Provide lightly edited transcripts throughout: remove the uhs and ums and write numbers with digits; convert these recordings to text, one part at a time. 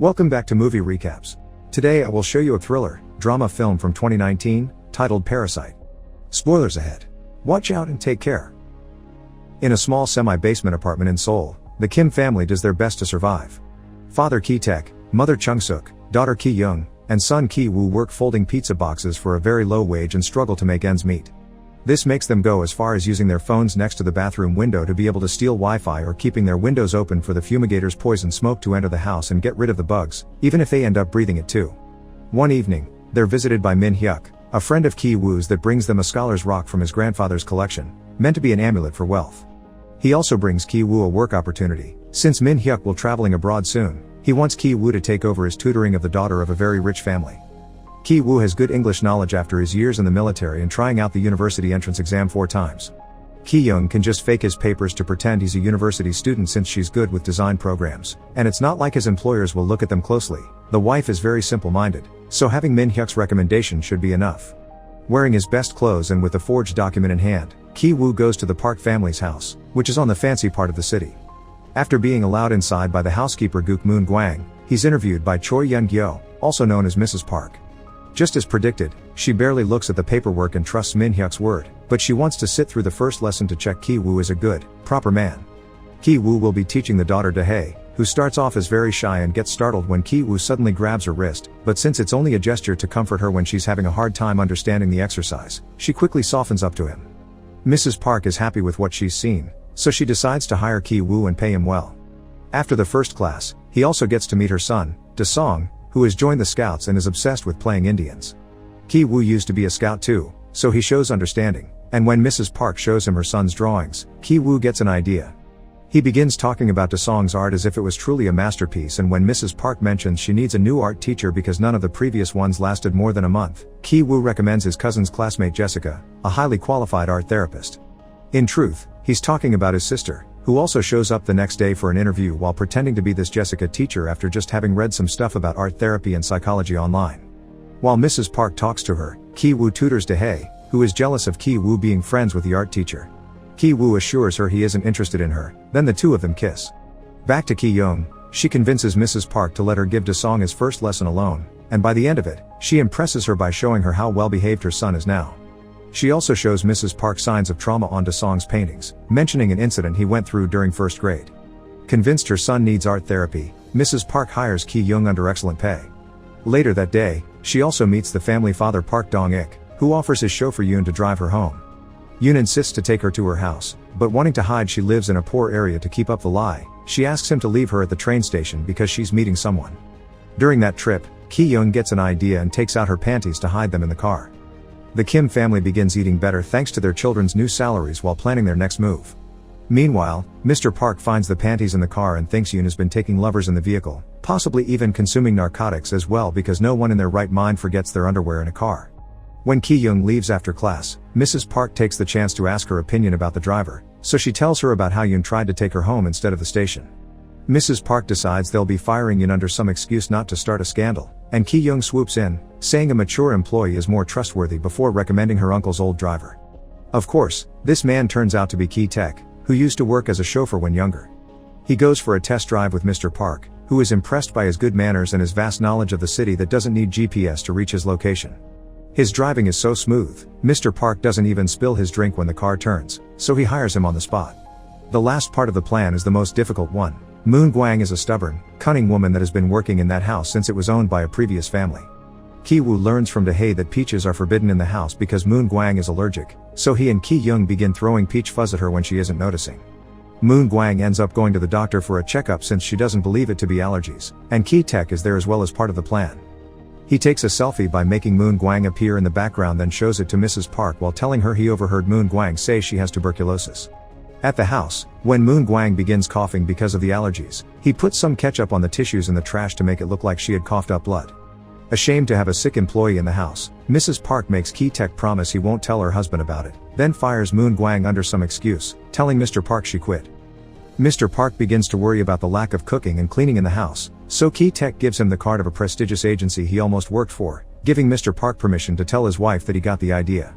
Welcome back to Movie Recaps. Today I will show you a thriller, drama film from 2019, titled Parasite. Spoilers ahead. Watch out and take care. In a small semi-basement apartment in Seoul, the Kim family does their best to survive. Father Ki-taek, mother Chung-suk, daughter Ki-young, and son Ki-woo work folding pizza boxes for a very low wage and struggle to make ends meet. This makes them go as far as using their phones next to the bathroom window to be able to steal Wi-Fi or keeping their windows open for the fumigator's poison smoke to enter the house and get rid of the bugs, even if they end up breathing it too. One evening, they're visited by Min Hyuk, a friend of Ki-woo's that brings them a scholar's rock from his grandfather's collection, meant to be an amulet for wealth. He also brings Ki-woo a work opportunity. Since Min Hyuk will traveling abroad soon, he wants Ki-woo to take over his tutoring of the daughter of a very rich family. Ki-woo has good English knowledge after his years in the military and trying out the university entrance exam 4 times. Ki-young can just fake his papers to pretend he's a university student since she's good with design programs, and it's not like his employers will look at them closely. The wife is very simple-minded, so having Min Hyuk's recommendation should be enough. Wearing his best clothes and with a forged document in hand, Ki-woo goes to the Park family's house, which is on the fancy part of the city. After being allowed inside by the housekeeper Gook Moon-gwang, he's interviewed by Choi Yeon-gyo, also known as Mrs. Park. Just as predicted, she barely looks at the paperwork and trusts Min Hyuk's word, but she wants to sit through the first lesson to check Ki-woo is a good, proper man. Ki-woo will be teaching the daughter Dae, who starts off as very shy and gets startled when Ki-woo suddenly grabs her wrist, but since it's only a gesture to comfort her when she's having a hard time understanding the exercise, she quickly softens up to him. Mrs. Park is happy with what she's seen, so she decides to hire Ki-woo and pay him well. After the first class, he also gets to meet her son, Da-song, who has joined the scouts and is obsessed with playing Indians. Ki-woo used to be a scout too, so he shows understanding, and when Mrs. Park shows him her son's drawings, Ki-woo gets an idea. He begins talking about Da-song's art as if it was truly a masterpiece, and when Mrs. Park mentions she needs a new art teacher because none of the previous ones lasted more than a month, Ki-woo recommends his cousin's classmate Jessica, a highly qualified art therapist. In truth, he's talking about his sister, who also shows up the next day for an interview while pretending to be this Jessica teacher after just having read some stuff about art therapy and psychology online. While Mrs. Park talks to her, Ki-woo tutors Dae, who is jealous of Ki-woo being friends with the art teacher. Ki-woo assures her he isn't interested in her, then the two of them kiss. Back to Ki-young, she convinces Mrs. Park to let her give Da-song his first lesson alone, and by the end of it, she impresses her by showing her how well behaved her son is now. She also shows Mrs. Park signs of trauma on Da-song's paintings, mentioning an incident he went through during first grade. Convinced her son needs art therapy, Mrs. Park hires Ki-young under excellent pay. Later that day, she also meets the family father Park Dong-ik, who offers his chauffeur Yoon to drive her home. Yoon insists to take her to her house, but wanting to hide she lives in a poor area to keep up the lie, she asks him to leave her at the train station because she's meeting someone. During that trip, Ki-young gets an idea and takes out her panties to hide them in the car. The Kim family begins eating better thanks to their children's new salaries while planning their next move. Meanwhile, Mr. Park finds the panties in the car and thinks Yoon has been taking lovers in the vehicle, possibly even consuming narcotics as well because no one in their right mind forgets their underwear in a car. When Ki-young leaves after class, Mrs. Park takes the chance to ask her opinion about the driver, so she tells her about how Yoon tried to take her home instead of the station. Mrs. Park decides they'll be firing Yoon under some excuse not to start a scandal, and Ki-young swoops in, saying a mature employee is more trustworthy before recommending her uncle's old driver. Of course, this man turns out to be Ki-taek, who used to work as a chauffeur when younger. He goes for a test drive with Mr. Park, who is impressed by his good manners and his vast knowledge of the city that doesn't need GPS to reach his location. His driving is so smooth, Mr. Park doesn't even spill his drink when the car turns, so he hires him on the spot. The last part of the plan is the most difficult one. Moon-gwang is a stubborn, cunning woman that has been working in that house since it was owned by a previous family. Ki-woo learns from Dae that peaches are forbidden in the house because Moon-gwang is allergic, so he and Ki-young begin throwing peach fuzz at her when she isn't noticing. Moon-gwang ends up going to the doctor for a checkup since she doesn't believe it to be allergies, and Ki-taek is there as well as part of the plan. He takes a selfie by making Moon-gwang appear in the background, then shows it to Mrs. Park while telling her he overheard Moon-gwang say she has tuberculosis. At the house, when Moon-gwang begins coughing because of the allergies, he puts some ketchup on the tissues in the trash to make it look like she had coughed up blood. Ashamed to have a sick employee in the house, Mrs. Park makes Ki-taek promise he won't tell her husband about it, then fires Moon-gwang under some excuse, telling Mr. Park she quit. Mr. Park begins to worry about the lack of cooking and cleaning in the house, so Ki-taek gives him the card of a prestigious agency he almost worked for, giving Mr. Park permission to tell his wife that he got the idea.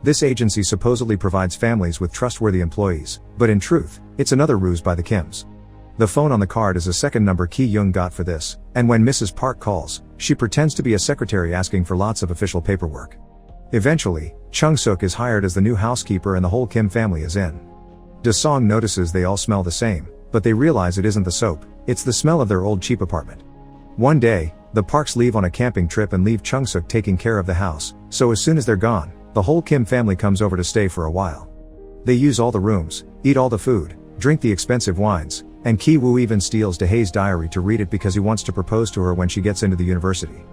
This agency supposedly provides families with trustworthy employees, but in truth, it's another ruse by the Kims. The phone on the card is a second number Ki Young got for this, and when Mrs. Park calls, she pretends to be a secretary asking for lots of official paperwork. Eventually, Chung Suk is hired as the new housekeeper and the whole Kim family is in. Da-song notices they all smell the same, but they realize it isn't the soap, it's the smell of their old cheap apartment. One day, the Parks leave on a camping trip and leave Chung Suk taking care of the house, so as soon as they're gone, the whole Kim family comes over to stay for a while. They use all the rooms, eat all the food, drink the expensive wines, and Ki Woo even steals Da-hae's diary to read it because he wants to propose to her when she gets into the university.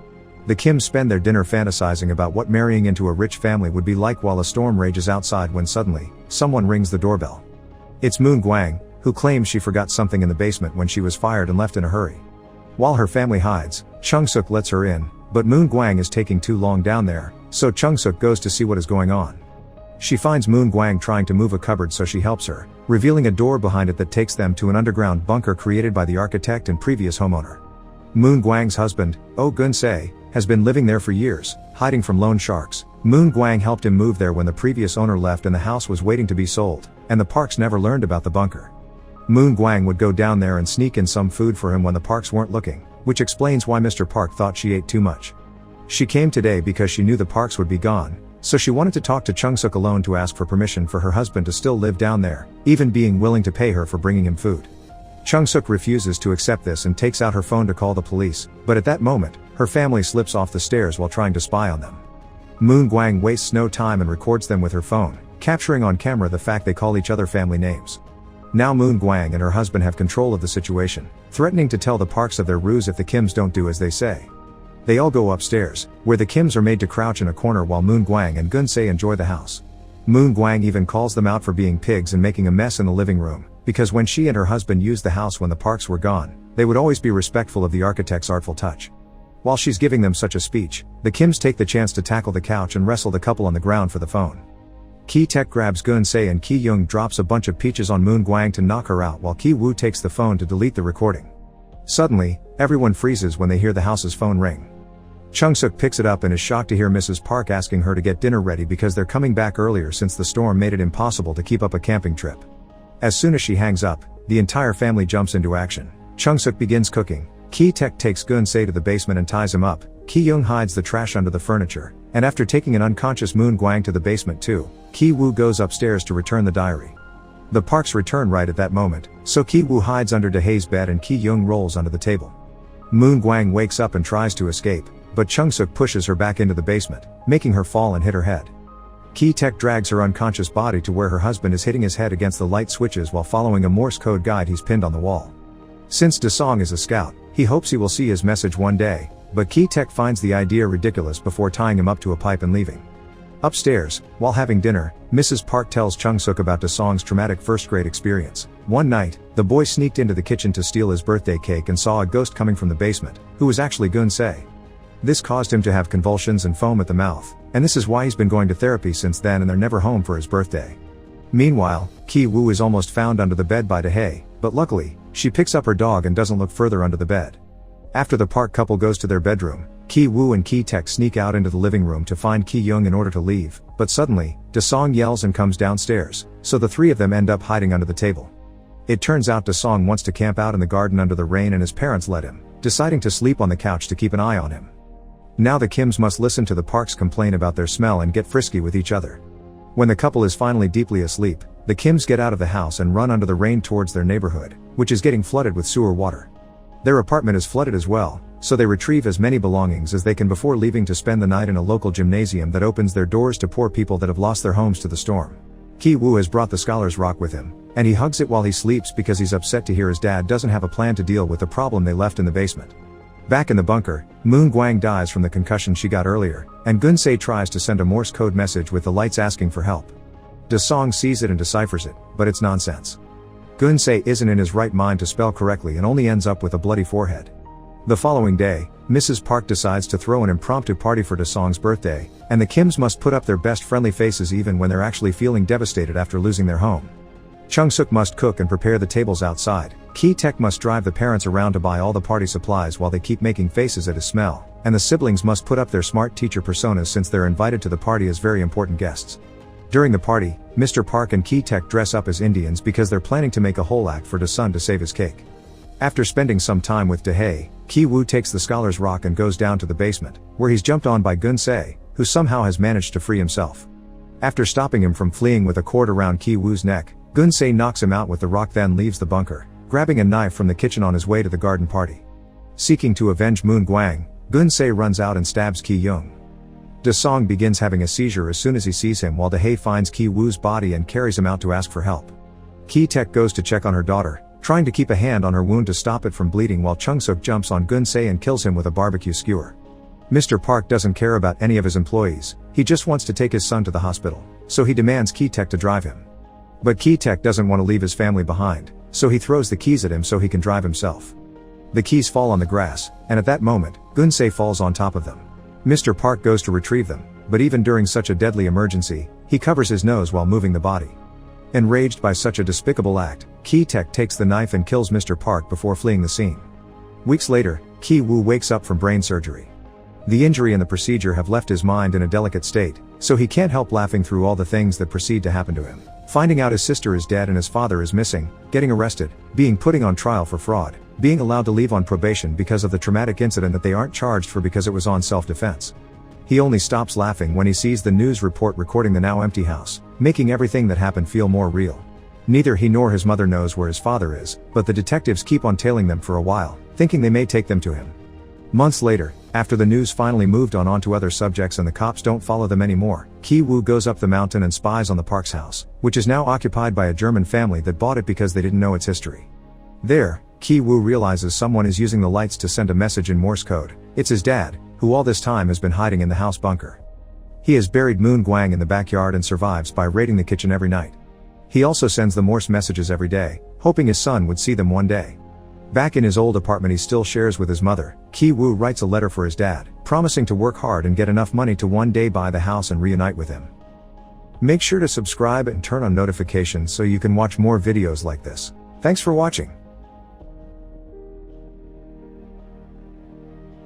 The Kims spend their dinner fantasizing about what marrying into a rich family would be like while a storm rages outside when suddenly, someone rings the doorbell. It's Moon Gwang, who claims she forgot something in the basement when she was fired and left in a hurry. While her family hides, Chung Suk lets her in, but Moon Gwang is taking too long down there, so Chung Suk goes to see what is going on. She finds Moon Gwang trying to move a cupboard, so she helps her, revealing a door behind it that takes them to an underground bunker created by the architect and previous homeowner. Moon Gwang's husband, Oh Gun-se, has been living there for years, hiding from loan sharks. Moon Gwang helped him move there when the previous owner left and the house was waiting to be sold, and the Parks never learned about the bunker. Moon Gwang would go down there and sneak in some food for him when the Parks weren't looking, which explains why Mr. Park thought she ate too much. She came today because she knew the Parks would be gone, so she wanted to talk to Chung Suk alone to ask for permission for her husband to still live down there, even being willing to pay her for bringing him food. Chung Suk refuses to accept this and takes out her phone to call the police, but at that moment, her family slips off the stairs while trying to spy on them. Moon Gwang wastes no time and records them with her phone, capturing on camera the fact they call each other family names. Now Moon Gwang and her husband have control of the situation, threatening to tell the Parks of their ruse if the Kims don't do as they say. They all go upstairs, where the Kims are made to crouch in a corner while Moon Gwang and Gun-se enjoy the house. Moon Gwang even calls them out for being pigs and making a mess in the living room, because when she and her husband used the house when the Parks were gone, they would always be respectful of the architect's artful touch. While she's giving them such a speech, the Kims take the chance to tackle the couch and wrestle the couple on the ground for the phone. Ki Taek grabs Gun-se and Ki Young drops a bunch of peaches on Moon Gwang to knock her out while Ki Woo takes the phone to delete the recording. Suddenly, everyone freezes when they hear the house's phone ring. Chung Suk picks it up and is shocked to hear Mrs. Park asking her to get dinner ready because they're coming back earlier since the storm made it impossible to keep up a camping trip. As soon as she hangs up, the entire family jumps into action. Chung Suk begins cooking, Ki Taek takes Gun-se to the basement and ties him up, Ki Young hides the trash under the furniture, and after taking an unconscious Moon Gwang to the basement too, Ki Woo goes upstairs to return the diary. The Parks return right at that moment, so Ki Woo hides under Da-hae's bed and Ki Young rolls under the table. Moon Gwang wakes up and tries to escape, but Chung Suk pushes her back into the basement, making her fall and hit her head. Ki Taek drags her unconscious body to where her husband is hitting his head against the light switches while following a Morse code guide he's pinned on the wall. Since Da-song is a scout, he hopes he will see his message one day, but Ki Taek finds the idea ridiculous before tying him up to a pipe and leaving. Upstairs, while having dinner, Mrs. Park tells Chung Suk about Da-song's traumatic first-grade experience. One night, the boy sneaked into the kitchen to steal his birthday cake and saw a ghost coming from the basement, who was actually Gun-se. This caused him to have convulsions and foam at the mouth, and this is why he's been going to therapy since then and they're never home for his birthday. Meanwhile, Ki Woo is almost found under the bed by Da-hae, but luckily, she picks up her dog and doesn't look further under the bed. After the Park couple goes to their bedroom, Ki Woo and Ki Taek sneak out into the living room to find Ki Young in order to leave, but suddenly, Da-song yells and comes downstairs, so the three of them end up hiding under the table. It turns out Da-song wants to camp out in the garden under the rain and his parents let him, deciding to sleep on the couch to keep an eye on him. Now the Kims must listen to the Parks complain about their smell and get frisky with each other. When the couple is finally deeply asleep, the Kims get out of the house and run under the rain towards their neighborhood, which is getting flooded with sewer water. Their apartment is flooded as well, so they retrieve as many belongings as they can before leaving to spend the night in a local gymnasium that opens their doors to poor people that have lost their homes to the storm. Ki Woo has brought the Scholar's Rock with him, and he hugs it while he sleeps because he's upset to hear his dad doesn't have a plan to deal with the problem they left in the basement. Back in the bunker, Moon Gwang dies from the concussion she got earlier, and Gun-se tries to send a Morse code message with the lights asking for help. Da-song sees it and deciphers it, but it's nonsense. Gun-se isn't in his right mind to spell correctly and only ends up with a bloody forehead. The following day, Mrs. Park decides to throw an impromptu party for Da-song's birthday, and the Kims must put up their best friendly faces even when they're actually feeling devastated after losing their home. Chung Suk must cook and prepare the tables outside, Ki Taek must drive the parents around to buy all the party supplies while they keep making faces at his smell, and the siblings must put up their smart teacher personas since they're invited to the party as very important guests. During the party, Mr. Park and Ki-taek dress up as Indians because they're planning to make a whole act for Da-sun to save his cake. After spending some time with Dae, Ki-woo takes the scholar's rock and goes down to the basement, where he's jumped on by Gun-se, who somehow has managed to free himself. After stopping him from fleeing with a cord around Ki-woo's neck, Gun-se knocks him out with the rock, then leaves the bunker, grabbing a knife from the kitchen on his way to the garden party. Seeking to avenge Moon Gwang, Gun-se runs out and stabs Ki-young. Da-song begins having a seizure as soon as he sees him, while Dae finds Ki-woo's body and carries him out to ask for help. Ki-taek goes to check on her daughter, trying to keep a hand on her wound to stop it from bleeding, while Chung-suk jumps on Gun-se and kills him with a barbecue skewer. Mr. Park doesn't care about any of his employees, he just wants to take his son to the hospital, so he demands Ki-taek to drive him. But Ki-taek doesn't want to leave his family behind, so he throws the keys at him so he can drive himself. The keys fall on the grass, and at that moment, Gun-se falls on top of them. Mr. Park goes to retrieve them, but even during such a deadly emergency, he covers his nose while moving the body. Enraged by such a despicable act, Ki-taek takes the knife and kills Mr. Park before fleeing the scene. Weeks later, Ki-woo wakes up from brain surgery. The injury and the procedure have left his mind in a delicate state, so he can't help laughing through all the things that proceed to happen to him. Finding out his sister is dead and his father is missing, getting arrested, being put on trial for fraud, being allowed to leave on probation because of the traumatic incident that they aren't charged for because it was on self-defense. He only stops laughing when he sees the news report recording the now empty house, making everything that happened feel more real. Neither he nor his mother knows where his father is, but the detectives keep on tailing them for a while, thinking they may take them to him. Months later, after the news finally moved on to other subjects and the cops don't follow them anymore, Ki-woo goes up the mountain and spies on the Park's house, which is now occupied by a German family that bought it because they didn't know its history. There, Ki-woo realizes someone is using the lights to send a message in Morse code. It's his dad, who all this time has been hiding in the house bunker. He has buried Moon Gwang in the backyard and survives by raiding the kitchen every night. He also sends the Morse messages every day, hoping his son would see them one day. Back in his old apartment he still shares with his mother, Ki-woo writes a letter for his dad, promising to work hard and get enough money to one day buy the house and reunite with him. Make sure to subscribe and turn on notifications so you can watch more videos like this. Thanks for watching.